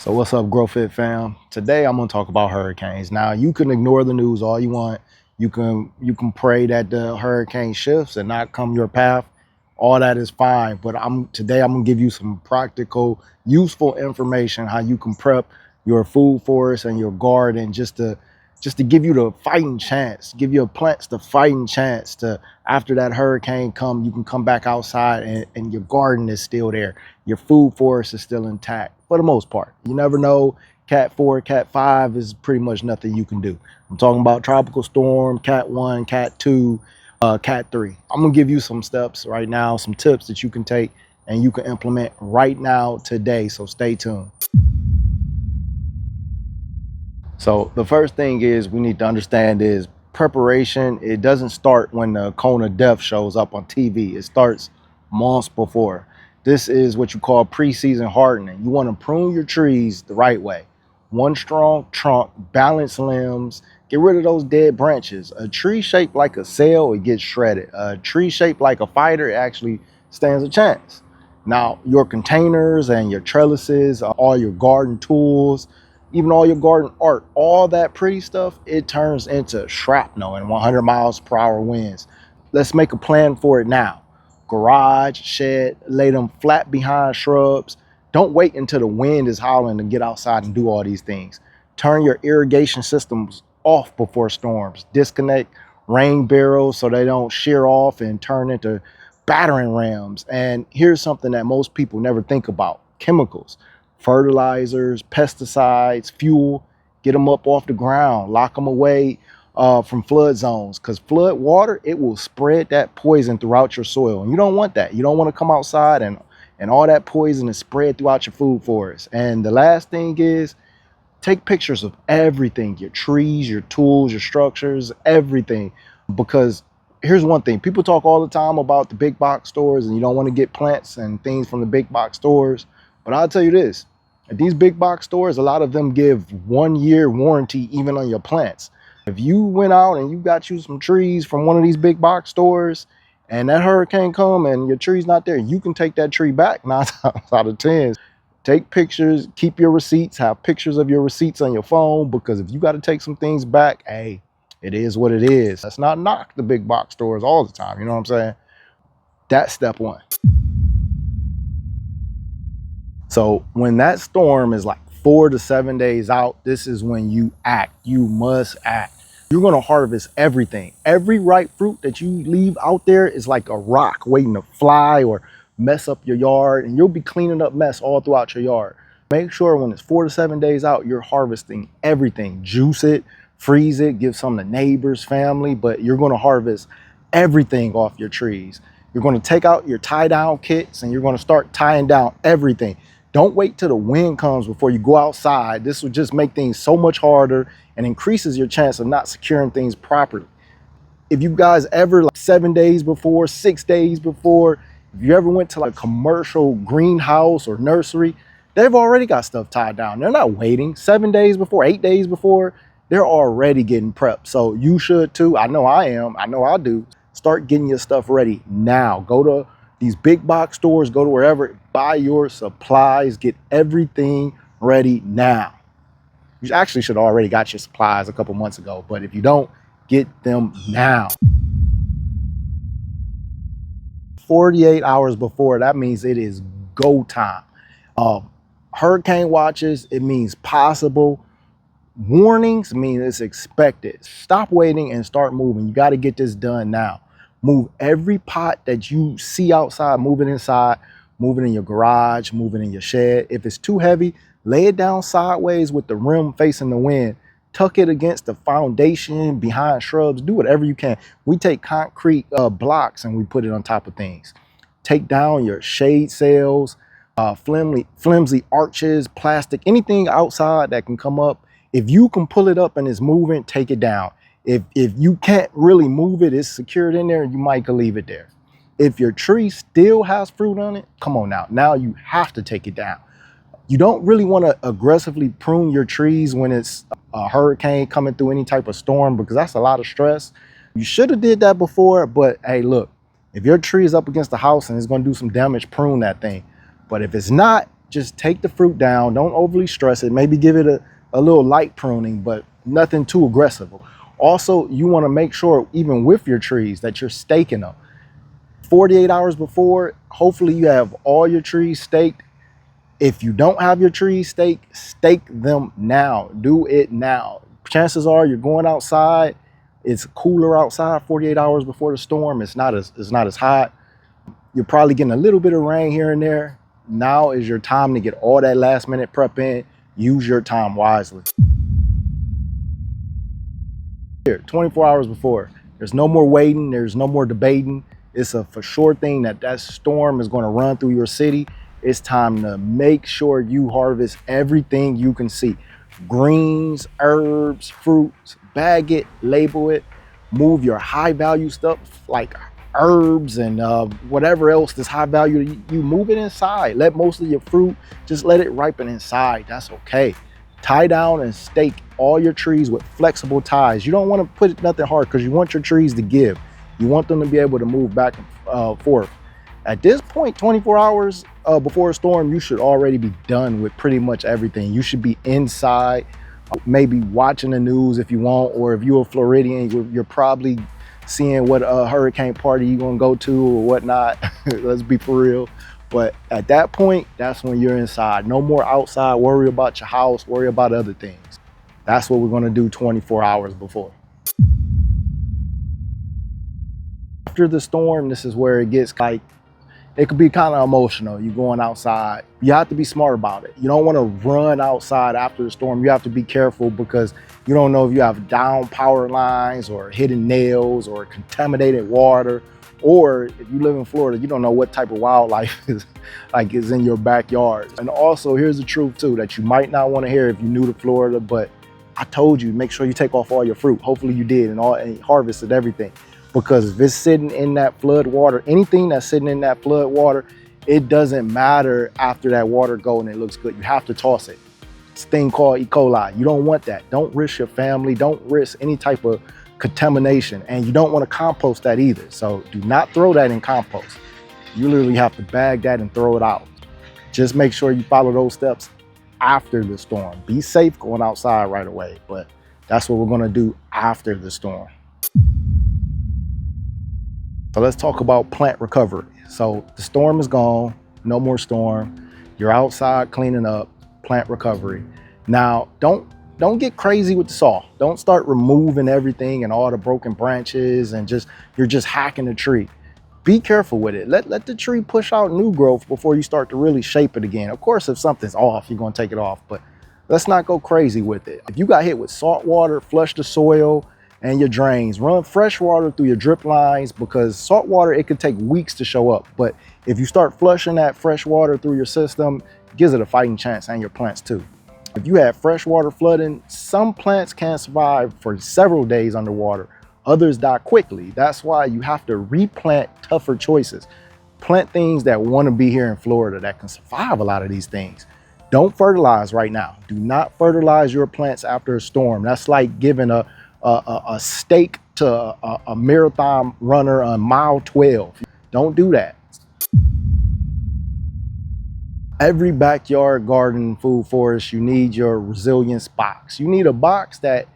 So what's up, Grow Fit fam? Today I'm gonna talk about hurricanes. Now you can ignore the news all you want. You can pray that the hurricane shifts and not come your path. All that is fine. But I'm gonna give you some practical, useful information how you can prep your food forest and your garden just to give you the fighting chance, give your plants the fighting chance to after that hurricane come, you can come back outside and your garden is still there. Your food forest is still intact for the most part. You never know. Cat 4, Cat 5 is pretty much nothing you can do. I'm talking about tropical storm, Cat 1, Cat 2, Cat 3. I'm gonna give you some steps right now, some tips that you can take and you can implement right now today. So stay tuned. So the first thing is we need to understand is preparation. It doesn't start when the cone of death shows up on TV. It starts months before. This is what you call preseason hardening. You want to prune your trees the right way. One strong trunk, balanced limbs, get rid of those dead branches. A tree shaped like a sail, it gets shredded. A tree shaped like a fighter, it actually stands a chance. Now, your containers and your trellises, all your garden tools, even all your garden art, all that pretty stuff, it turns into shrapnel and 100 miles per hour winds. Let's make a plan for it now. Garage, shed, lay them flat behind shrubs. Don't wait until the wind is howling to get outside and do all these things. Turn your irrigation systems off before storms. Disconnect rain barrels so they don't shear off and turn into battering rams. And here's something that most people never think about: chemicals. Fertilizers, pesticides, fuel. Get them up off the ground, lock them away from flood zones, because flood water, it will spread that poison throughout your soil, and you don't want that. You don't want to come outside and all that poison is spread throughout your food forest. And the last thing is, take pictures of everything: your trees, your tools, your structures, everything. Because here's one thing: people talk all the time about the big box stores and you don't want to get plants and things from the big box stores, but I'll tell you this: at these big box stores, a lot of them give 1 year warranty even on your plants. If you went out and you got you some trees from one of these big box stores and that hurricane come and your tree's not there, you can take that tree back 9 times out of 10. Take pictures, keep your receipts, have pictures of your receipts on your phone, because if you got to take some things back, hey, it is what it is. Let's not knock the big box stores all the time. You know what I'm saying? That's step one. So when that storm is like 4 to 7 days out, this is when you act. You must act. You're going to harvest everything. Every ripe fruit that you leave out there is like a rock waiting to fly or mess up your yard, and you'll be cleaning up mess all throughout your yard. Make sure when it's 4 to 7 days out, you're harvesting everything. Juice it, freeze it, give some to neighbors, family, but you're going to harvest everything off your trees. You're going to take out your tie down kits and you're going to start tying down everything. Don't wait till the wind comes before you go outside. This will just make things so much harder and increases your chance of not securing things properly. If you guys ever, like 7 days before, 6 days before, if you ever went to like a commercial greenhouse or nursery, they've already got stuff tied down. They're not waiting 7 days before, 8 days before. They're already getting prepped. So you should too. I know I am. I know I do. Start getting your stuff ready now. Go to these big box stores, go to wherever, buy your supplies, get everything ready now. You actually should have already got your supplies a couple months ago, but if you don't, get them now. 48 hours before, that means it is go time. Hurricane watches, it means possible. Warnings mean it's expected. Stop waiting and start moving. You got to get this done now. Move every pot that you see outside, move it inside, move it in your garage, move it in your shed. If it's too heavy, lay it down sideways with the rim facing the wind. Tuck it against the foundation, behind shrubs. Do whatever you can. We take concrete blocks and we put it on top of things. Take down your shade sails, flimsy arches, plastic, anything outside that can come up. If you can pull it up and it's moving, take it down. If you can't really move it, it's secured in there, you might can leave it there. If your tree still has fruit on it, come on now. Now you have to take it down. You don't really want to aggressively prune your trees when it's a hurricane coming through, any type of storm, because that's a lot of stress. You should have did that before, but hey, look, if your tree is up against the house and it's going to do some damage, prune that thing. But if it's not, just take the fruit down. Don't overly stress it. Maybe give it a little light pruning, but nothing too aggressive. Also, you want to make sure, even with your trees, that you're staking them. 48 hours before, hopefully you have all your trees staked. If you don't have your trees staked, stake them now. Do it now. Chances are you're going outside. It's cooler outside 48 hours before the storm. It's not as hot. You're probably getting a little bit of rain here and there. Now is your time to get all that last minute prep in. Use your time wisely. Here, 24 hours before. There's no more waiting. There's no more debating. It's a for sure thing that storm is going to run through your city. It's time to make sure you harvest everything you can see. Greens, herbs, fruits, bag it, label it, move your high value stuff like herbs and whatever else that's high value, you move it inside. Let most of your fruit, just let it ripen inside. That's okay. Tie down and stake all your trees with flexible ties. You don't want to put nothing hard because you want your trees to give. You want them to be able to move back and forth. At this point, 24 hours before a storm, you should already be done with pretty much everything. You should be inside, maybe watching the news if you want, or if you're a Floridian, you're probably seeing what hurricane party you're gonna go to or whatnot. Let's be for real. But at that point, that's when you're inside. No more outside, worry about your house, worry about other things. That's what we're gonna do 24 hours before. After the storm, this is where it gets like, it could be kind of emotional. You're going outside. You have to be smart about it. You don't want to run outside after the storm. You have to be careful because you don't know if you have down power lines or hidden nails or contaminated water. Or if you live in Florida, you don't know what type of wildlife is in your backyard. And also, here's the truth too, that you might not want to hear if you're new to Florida, but I told you, make sure you take off all your fruit. Hopefully you did and harvested everything. Because if it's sitting in that flood water, anything that's sitting in that flood water, it doesn't matter after that water go and it looks good. You have to toss it. It's a thing called E. coli. You don't want that. Don't risk your family. Don't risk any type of contamination. And you don't want to compost that either. So do not throw that in compost. You literally have to bag that and throw it out. Just make sure you follow those steps after the storm. Be safe going outside right away, but that's what we're going to do after the storm. So let's talk about plant recovery. So the storm is gone, no more storm. You're outside cleaning up, plant recovery. Now, don't get crazy with the saw. Don't start removing everything and all the broken branches and you're just hacking the tree. Be careful with it. Let the tree push out new growth before you start to really shape it again. Of course, if something's off, you're gonna take it off, but let's not go crazy with it. If you got hit with salt water, flush the soil and your drains. Run fresh water through your drip lines because salt water, it could take weeks to show up. But if you start flushing that fresh water through your system, it gives it a fighting chance, and your plants too. If you have freshwater flooding, some plants can survive for several days underwater. Others die quickly. That's why you have to replant tougher choices. Plant things that want to be here in Florida that can survive a lot of these things. Don't fertilize right now. Do not fertilize your plants after a storm. That's like giving a steak to a marathon runner on mile 12. Don't do that. Every backyard garden food forest, you need your resilience box. You need a box that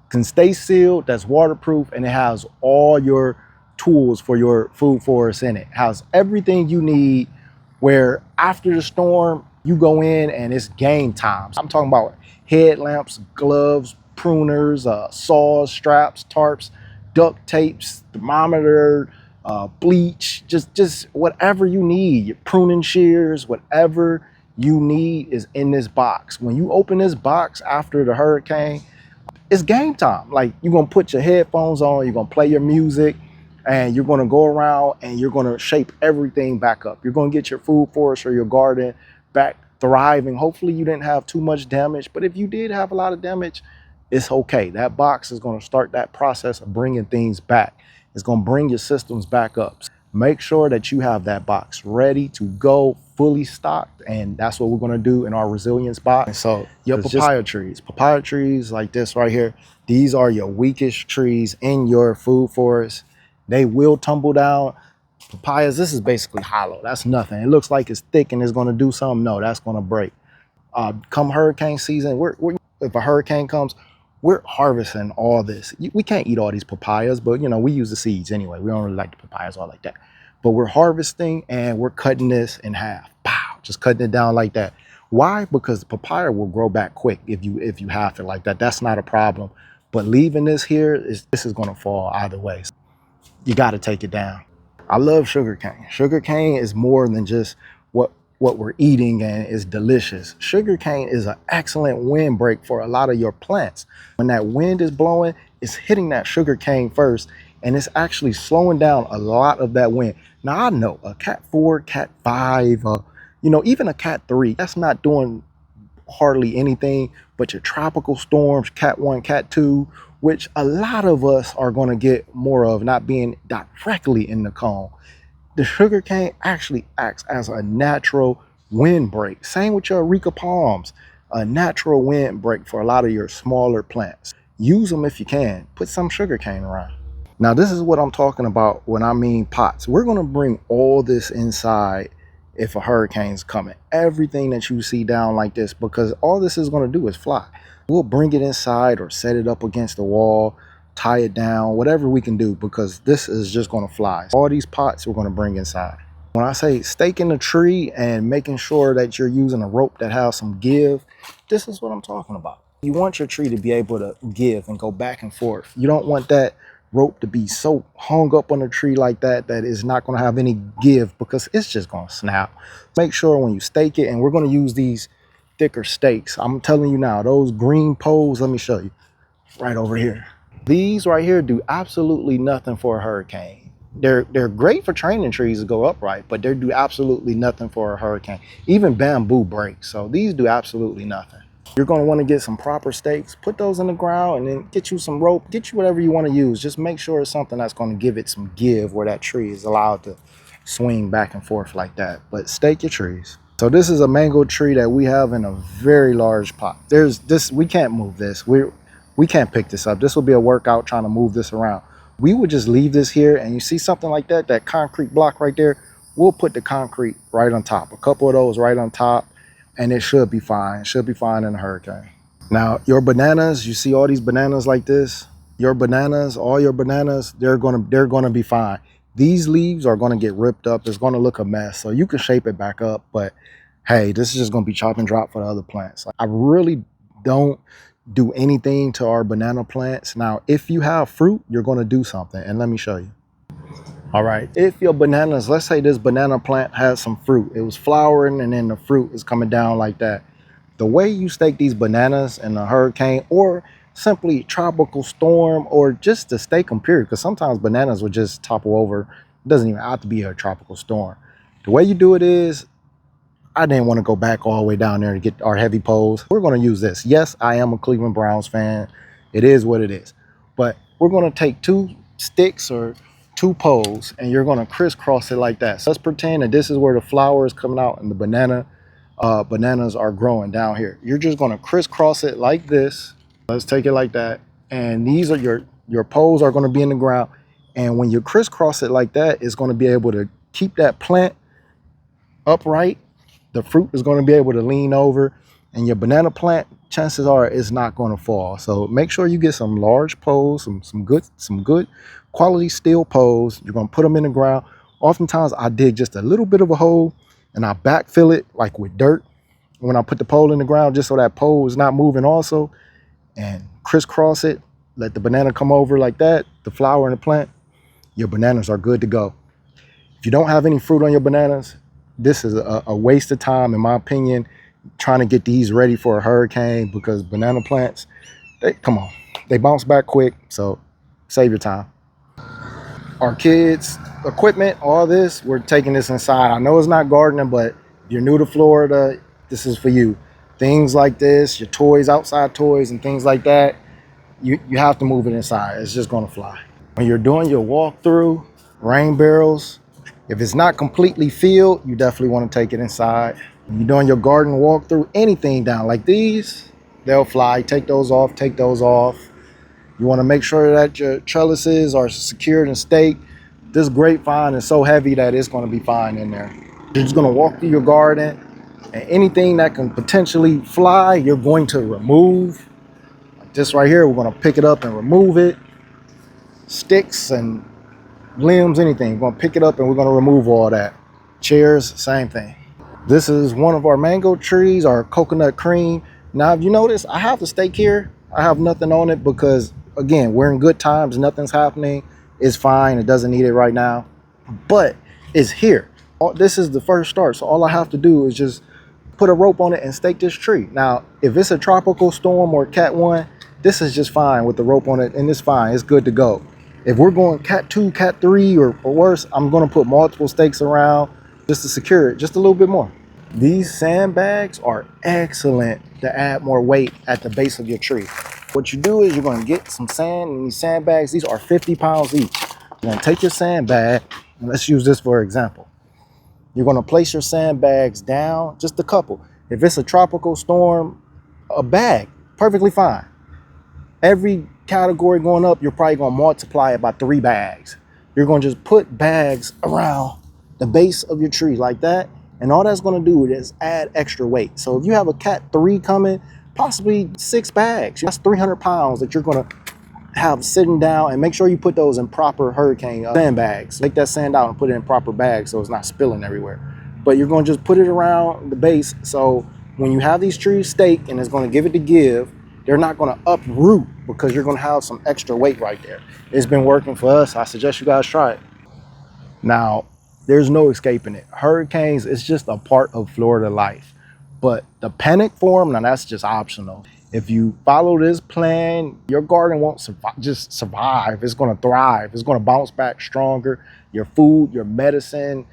can stay sealed, that's waterproof, and it has all your tools for your food forest in it. It has everything you need where after the storm, you go in and it's game time. I'm talking about headlamps, gloves, pruners, saws, straps, tarps, duct tapes, thermometer, bleach, just whatever you need, your pruning shears, whatever you need is in this box. When you open this box after the hurricane, it's game time. Like, you're gonna put your headphones on, you're gonna play your music, and you're gonna go around and you're gonna shape everything back up. You're gonna get your food forest or your garden back thriving. Hopefully you didn't have too much damage, but if you did have a lot of damage, it's okay. That box is going to start that process of bringing things back. It's going to bring your systems back up. Make sure that you have that box ready to go, fully stocked, and that's what we're going to do in our resilience box. And so your papaya trees like this right here, these are your weakest trees in your food forest. They will tumble down. Papayas, this is basically hollow. That's nothing. It looks like it's thick and it's going to do something. No, that's going to break. Come hurricane season, if a hurricane comes, we're harvesting all this. We can't eat all these papayas, but you know, we use the seeds anyway. We don't really like the papayas all like that. But we're harvesting and we're cutting this in half. Pow, just cutting it down like that. Why? Because the papaya will grow back quick if you have it like that. That's not a problem. But leaving this here, this is going to fall either way. You got to take it down. I love sugarcane. Sugarcane is more than just what we're eating, and it's delicious. Sugarcane is an excellent windbreak for a lot of your plants. When that wind is blowing, it's hitting that sugarcane first, and it's actually slowing down a lot of that wind. Now I know a Cat 4, Cat 5, you know, even a Cat 3, that's not doing hardly anything, but your tropical storms, Cat 1, Cat 2, which a lot of us are going to get more of, not being directly in the cone. The sugarcane actually acts as a natural windbreak. Same with your Areca palms, a natural windbreak for a lot of your smaller plants. Use them if you can. Put some sugarcane around. Now, this is what I'm talking about when I mean pots. We're going to bring all this inside if a hurricane's coming. Everything that you see down like this, because all this is going to do is fly. We'll bring it inside or set it up against the wall, tie it down, whatever we can do, because this is just going to fly. All these pots we're going to bring inside. When I say staking the tree and making sure that you're using a rope that has some give, this is what I'm talking about. You want your tree to be able to give and go back and forth. You don't want that rope to be so hung up on the tree like that is not going to have any give, because it's just going to snap. Make sure when you stake it, and we're going to use these thicker stakes. I'm telling you now, those green poles, let me show you right over here. These right here do absolutely nothing for a hurricane. They're great for training trees to go upright, but they do absolutely nothing for a hurricane. Even bamboo breaks, so these do absolutely nothing. You're going to want to get some proper stakes, put those in the ground, and then get you some rope, get you whatever you want to use. Just make sure it's something that's going to give it some give, where that tree is allowed to swing back and forth like that. But stake your trees. So this is a mango tree that we have in a very large pot. There's this, we can't move this. We can't pick this up. This will be a workout trying to move this around. We would just leave this here, and you see something like that, that concrete block right there, we'll put the concrete right on top, a couple of those right on top, and it should be fine. It should be fine in a hurricane. Now, your bananas, you see all these bananas like this, your bananas, all your bananas, they're gonna be fine. These leaves are gonna get ripped up. It's gonna look a mess. So you can shape it back up, but hey, this is just gonna be chop and drop for the other plants. I really don't do anything to our banana plants. Now, if you have fruit, you're going to do something, and let me show you. All right, if your bananas, let's say this banana plant has some fruit, it was flowering and then the fruit is coming down like that. The way you stake these bananas in a hurricane, or simply tropical storm, or just to stake them period, because sometimes bananas will just topple over. It doesn't even have to be a tropical storm. The way you do it is, I didn't want to go back all the way down there to get our heavy poles. We're going to use this. Yes, I am a Cleveland Browns fan. It is what it is. But we're going to take 2 sticks or 2 poles, and you're going to crisscross it like that. So let's pretend that this is where the flower is coming out and the bananas are growing down here. You're just going to crisscross it like this. Let's take it like that. And these are your poles are going to be in the ground. And when you crisscross it like that, it's going to be able to keep that plant upright. The fruit is going to be able to lean over, and your banana plant, chances are, is not going to fall. So make sure you get some large poles, some good quality steel poles. You're going to put them in the ground. Oftentimes I dig just a little bit of a hole and I backfill it like with dirt when I put the pole in the ground, just so that pole is not moving also, and crisscross it. Let the banana come over like that, the flower and the plant. Your bananas are good to go. If you don't have any fruit on your bananas, this is a waste of time, in my opinion, trying to get these ready for a hurricane, because banana plants, they bounce back quick. So save your time. Our kids, equipment, all this, we're taking this inside. I know it's not gardening, but if you're new to Florida, this is for you. Things like this, your toys, outside toys and things like that, you have to move it inside. It's just going to fly. When you're doing your walkthrough, rain barrels, if it's not completely filled, you definitely want to take it inside. When you're doing your garden walkthrough, anything down like these, they'll fly. Take those off, You want to make sure that your trellises are secured and staked. This grapevine is so heavy that it's going to be fine in there. You're just going to walk through your garden, and anything that can potentially fly, you're going to remove. Like this right here, we're going to pick it up and remove it. Sticks and limbs, anything. We're going to pick it up and we're going to remove all that. Chairs, same thing. This is one of our mango trees, our coconut cream. Now, if you notice, I have the stake here. I have nothing on it because, again, we're in good times. Nothing's happening. It's fine. It doesn't need it right now. But it's here. This is the first start. So all I have to do is just put a rope on it and stake this tree. Now, if it's a tropical storm or Cat 1, this is just fine with the rope on it, and it's fine. It's good to go. If we're going Cat 2, Cat 3, or worse, I'm going to put multiple stakes around just to secure it just a little bit more. These sandbags are excellent to add more weight at the base of your tree. What you do is you're going to get some sand in these sandbags. These are 50 pounds each. You're going to take your sandbag, and let's use this for example. You're going to place your sandbags down, just a couple. If it's a tropical storm, a bag, perfectly fine. Every category going up, you're probably going to multiply it by 3 bags. You're going to just put bags around the base of your tree like that, and all that's going to do is add extra weight. So if you have a Cat 3 coming, possibly 6 bags, that's 300 pounds that you're going to have sitting down, and make sure you put those in proper hurricane sandbags. Take that sand out and put it in proper bags so it's not spilling everywhere. But you're going to just put it around the base, so when you have these trees staked and it's going to give it to give, they're not going to uproot because you're going to have some extra weight right there. It's been working for us. I suggest you guys try it. Now, there's no escaping it. Hurricanes, it's just a part of Florida life. But the panic for them, now that's just optional. If you follow this plan, your garden won't just survive. It's going to thrive. It's going to bounce back stronger. Your food, your medicine,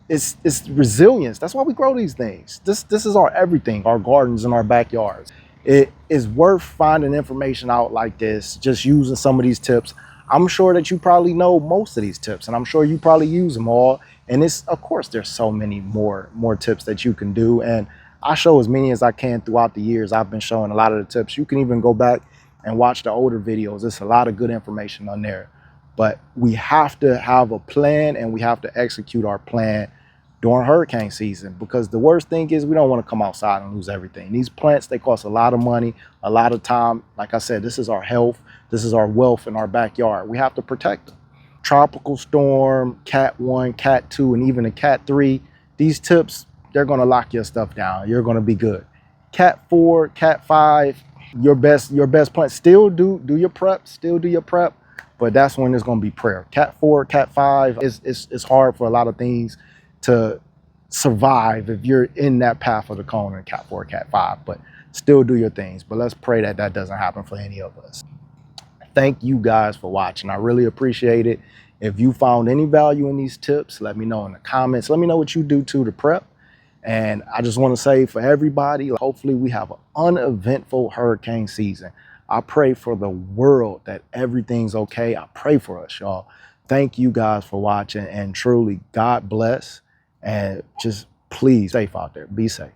it's resilience. That's why we grow these things. This is our everything, our gardens and our backyards. It is worth finding information out like this, just using some of these tips. I'm sure that you probably know most of these tips, and I'm sure you probably use them all. And of course, there's so many more tips that you can do. And I show as many as I can throughout the years. I've been showing a lot of the tips. You can even go back and watch the older videos. There's a lot of good information on there. But we have to have a plan, and we have to execute our plan during hurricane season, because the worst thing is we don't want to come outside and lose everything. These plants, they cost a lot of money, a lot of time. Like I said, this is our health. This is our wealth in our backyard. We have to protect them. Tropical storm, Cat 1, Cat 2, and even a Cat 3, these tips, they're going to lock your stuff down. You're going to be good. Cat 4, Cat 5, your best plant. Still do your prep, but that's when it's going to be prayer. Cat 4, Cat 5, it's hard for a lot of things to survive if you're in that path of the cone in Cat 4, Cat 5, but still do your things. But let's pray that that doesn't happen for any of us. Thank you guys for watching. I really appreciate it. If you found any value in these tips, let me know in the comments. Let me know what you do to prep. And I just want to say for everybody, hopefully we have an uneventful hurricane season. I pray for the world that everything's okay. I pray for us, y'all. Thank you guys for watching, and truly, God bless. And just please, safe out there. Be safe.